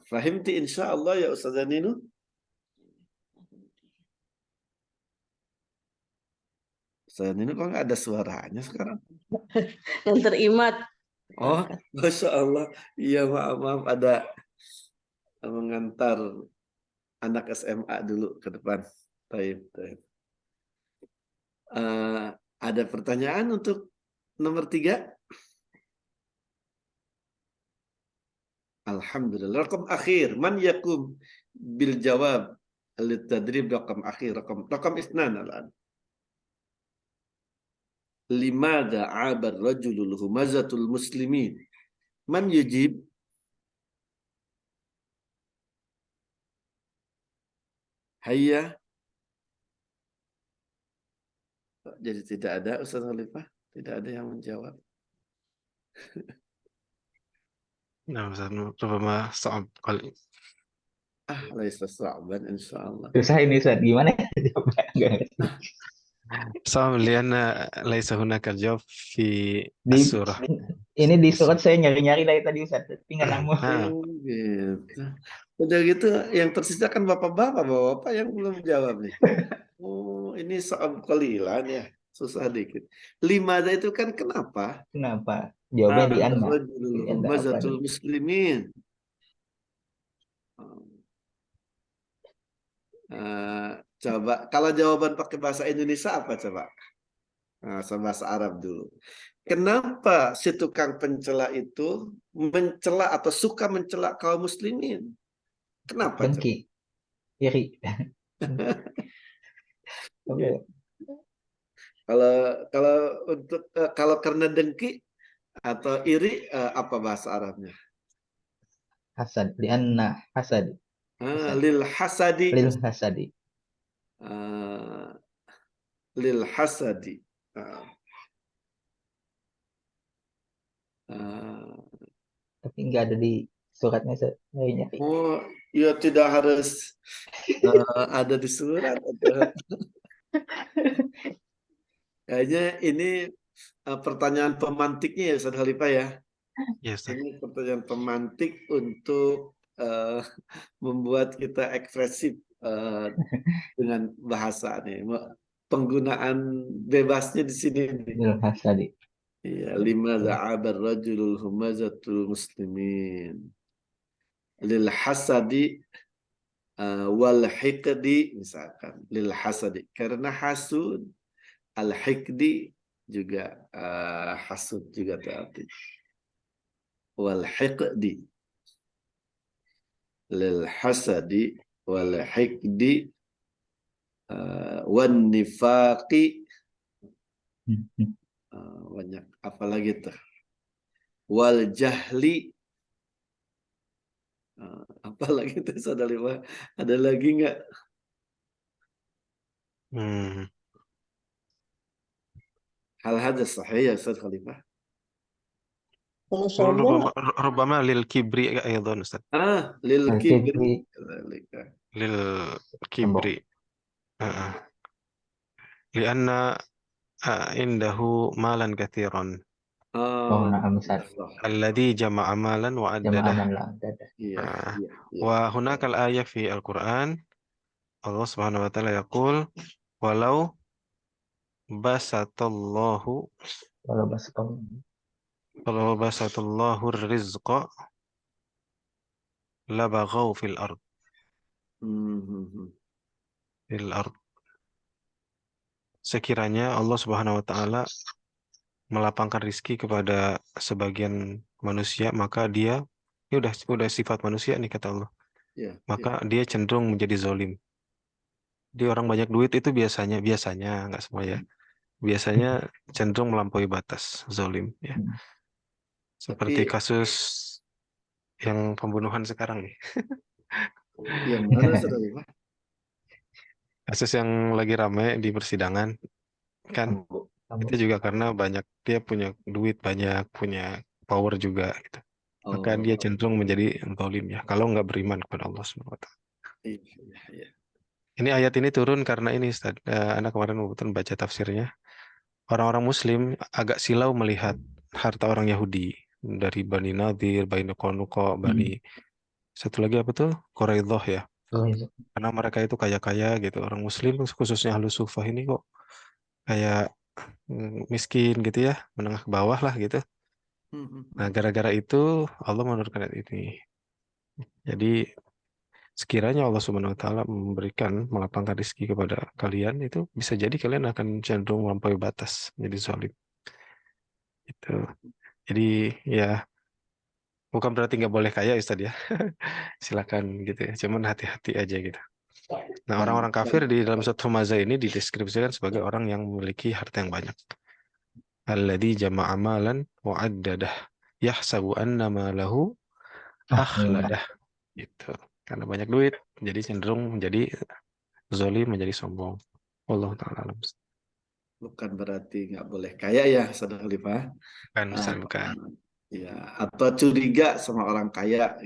Fahimti insyaallah ya Ustaz Nino? Ustaz Nino kok nggak ada suaranya sekarang? Yang terimat. Oh, Masya Allah. Iya, maaf ada mengantar anak SMA dulu ke depan. Baik. Ada pertanyaan untuk nomor 3? Alhamdulillah. Rakam akhir. Man yakum bil jawab litadrib rakam akhir. Rakam isnan al-an. Limada abar rajulul humazatul muslimin. Man yujib? Hayya. Jadi tidak ada Ustaz Khalifah, tidak ada yang menjawab. Nah, Ustaz, ربما صعب قليل. Laisa sa'ban insyaallah. Susah ini Ustaz, gimana? Soal liana laisa hunaka jawab fi Di as-surah. ini di surat saya nyari-nyari dari tadi Ustaz, tapi nggak nemu. Ah, Oh, gitu. Udah gitu yang tersisa kan bapak-bapak yang belum jawab nih. Oh, ini soal qalilan ya. Susah dikit. Limada itu kan kenapa? Kenapa? Jawabnya di Anda. Ar-rajulul Di Anda apa humazatul nih? muslimin. Coba kalau jawaban pakai bahasa Indonesia apa coba? Nah, sama bahasa Arab dulu. Kenapa si tukang pencela itu mencela atau suka mencela kaum muslimin? Kenapa coba? Dengki, iri. Oke. Oke. Kalau kalau untuk kalau karena dengki atau iri apa bahasa Arabnya? Hasad, di Anda hasad, hasad. Lil hasadi. Lil hasadi. Ah, lil hasadi. Ah, ah. Tapi nggak ada di suratnya saya nyari. Oh, ya tidak harus ada di surat. Kayaknya ini pertanyaan pemantiknya ya, Ustaz Khalifah ya. yes, Ustaz. Ini pertanyaan pemantik untuk membuat kita ekspresif dengan bahasa nih. Penggunaan bebasnya di sini nih. Lil hasadi. Iya, lima za'abar rajulul humazatul muslimin. Lil hasadi wal hiqdi misalkan. Lil hasadi. Karena hasud, al hiqdi juga hasud juga berarti. Wal hiqdi. Lil hasadi wal hiqdi wan nifaqi. Banyak apalagi tuh. Wal jahli. Apalagi tuh Saudara Lima, ada lagi nggak? Hal hadis sahih ya Ustaz Khalifah. Kalau sombong, Rubama lil kibri aydan Ustaz. Lil kibri. Lil kibri. Lianna indahu malan katsiran. Oh, na'am Ustaz. Alladhi jama'a malan wa Jamaah addadah. malam dadah. Wa hunaka al-ayah fi al-Quran. Allah Subhanahu wa taala yaqul walau basatallahu Kalau baskom Kalau basatallahu rizqa labaghaw fil ard. Fil ard. Sekiranya Allah Subhanahu wa taala melapangkan rizki kepada sebagian manusia, maka dia ini udah sifat manusia nih kata Allah. Maka dia cenderung menjadi zalim. Dia orang banyak duit itu biasanya nggak semua ya. Biasanya cenderung melampaui batas, zalim ya. Seperti kasus yang pembunuhan sekarang nih. Yang mana Saudara? Kasus yang lagi ramai di persidangan kan itu juga karena dia punya duit banyak, punya power juga gitu. Maka dia cenderung menjadi zalim ya kalau nggak beriman kepada Allah Subhanahu wa taala. Ini ayat ini turun karena ini Ustaz, anak kemarin kebetulan baca tafsirnya. Orang-orang muslim agak silau melihat harta orang Yahudi dari Bani Nadir, Bani Qanuqa, Bani satu lagi apa tuh? Quraidah ya. Karena mereka itu kaya-kaya gitu. Orang muslim khususnya Ahlus Sufah ini kok kayak miskin gitu ya, menengah ke bawah lah gitu. Nah, gara-gara itu Allah menurunkan ayat ini. Jadi sekiranya Allah Subhanahu wa taala melapangkan rezeki kepada kalian, itu bisa jadi kalian akan cenderung melampaui batas, menjadi zalim. Itu. Jadi ya bukan berarti nggak boleh kaya Ustaz ya. Silakan gitu ya. Cuman hati-hati aja gitu. Nah, orang-orang kafir di dalam surat Humazah ini dideskripsikan sebagai orang yang memiliki harta yang banyak. Alladzi jama'a malan wa addadah yahsabu anna malahu akhladah. Gitu. Karena banyak duit, jadi cenderung menjadi zalim, menjadi sombong. Wallahu ta'ala alam. Bukan berarti nggak boleh kaya ya Saudara Khalifah. Bukan. Ya, atau curiga sama orang kaya.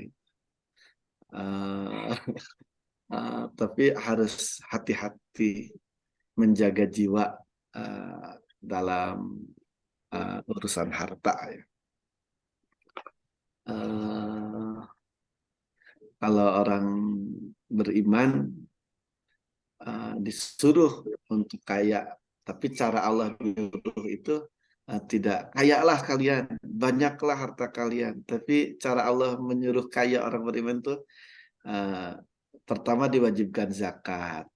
Tapi harus hati-hati menjaga jiwa dalam urusan harta ya. Kalau orang beriman disuruh untuk kaya, tapi cara Allah menyuruh itu tidak kayalah kalian, banyaklah harta kalian. Tapi cara Allah menyuruh kaya orang beriman itu pertama diwajibkan zakat,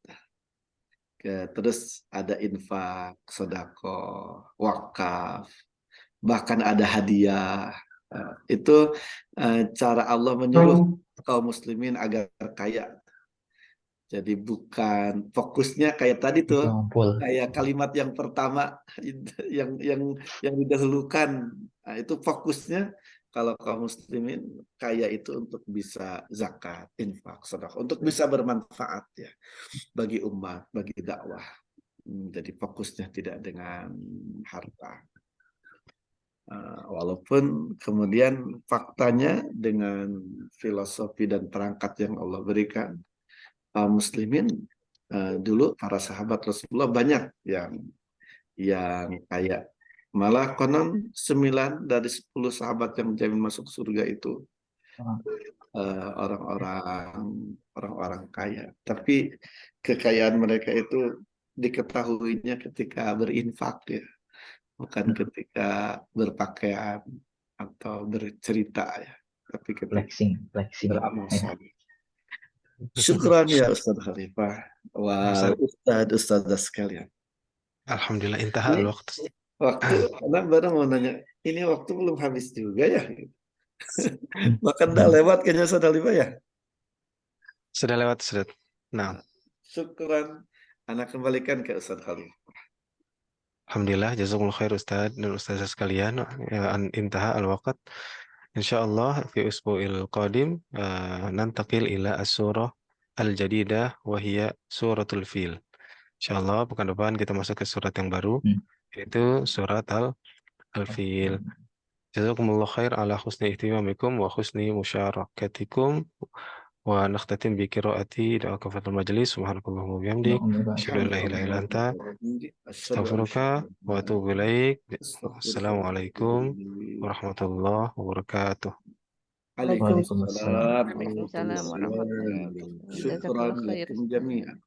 terus ada infak, sedekah, wakaf, bahkan ada hadiah. Itu cara Allah menyuruh kaum muslimin agar kaya. Jadi bukan fokusnya kayak tadi tuh, Kumpul. kayak kalimat yang pertama yang didahulukan. Nah, itu fokusnya kalau kaum muslimin kaya itu untuk bisa zakat, infak, sedekah, untuk bisa bermanfaat ya bagi umat, bagi dakwah. Jadi fokusnya tidak dengan harta. Walaupun kemudian faktanya dengan filosofi dan perangkat yang Allah berikan, kaum muslimin dulu para sahabat Rasulullah banyak yang kayak, malah konon 9 dari 10 sahabat yang menjamin masuk surga itu orang-orang kaya. Tapi kekayaan mereka itu diketahuinya ketika berinfak ya, bukan ketika berpakaian atau bercerita ya, tapi ketika Flexing. beramal saleh. Syukran ya Ustaz Khalifah. Wah, Ustaz sekalian. Alhamdulillah intaha Ini al-waqt. waktu, anak baru mau nanya, ini waktu belum habis juga ya? Bahkan udah lewat kayaknya Ustaz Khalifah ya? Sudah lewat, sudah. Nah, Syukran. Anak kembalikan ke Ustaz Khalifah. alhamdulillah jazakumullah khair Ustaz dan Ustazah sekalian. Intaha al-waqt. Insyaallah fi usbu'il qadim nantakil ila as-surah al-jadidah wa hiya suratul fil. Insyaallah pekan depan kita masuk ke surat yang baru, yaitu surat al-fil. Jazakumullah khair ala husni ihtimamikum wa husni musyarakatikum. Wa nakhtatim bi qiraati doa kafatul majlis. Subhanakallahumma wa bihamdik, asyhadu an la ilaha illa anta, astaghfiruka wa atubu ilaik. Assalamualaikum warahmatullahi wabarakatuh. Waalaikumsalam. Waalaikumsalam warahmatullahi wabarakatuh. Syukran Jazakallah khair. lakum jami'an.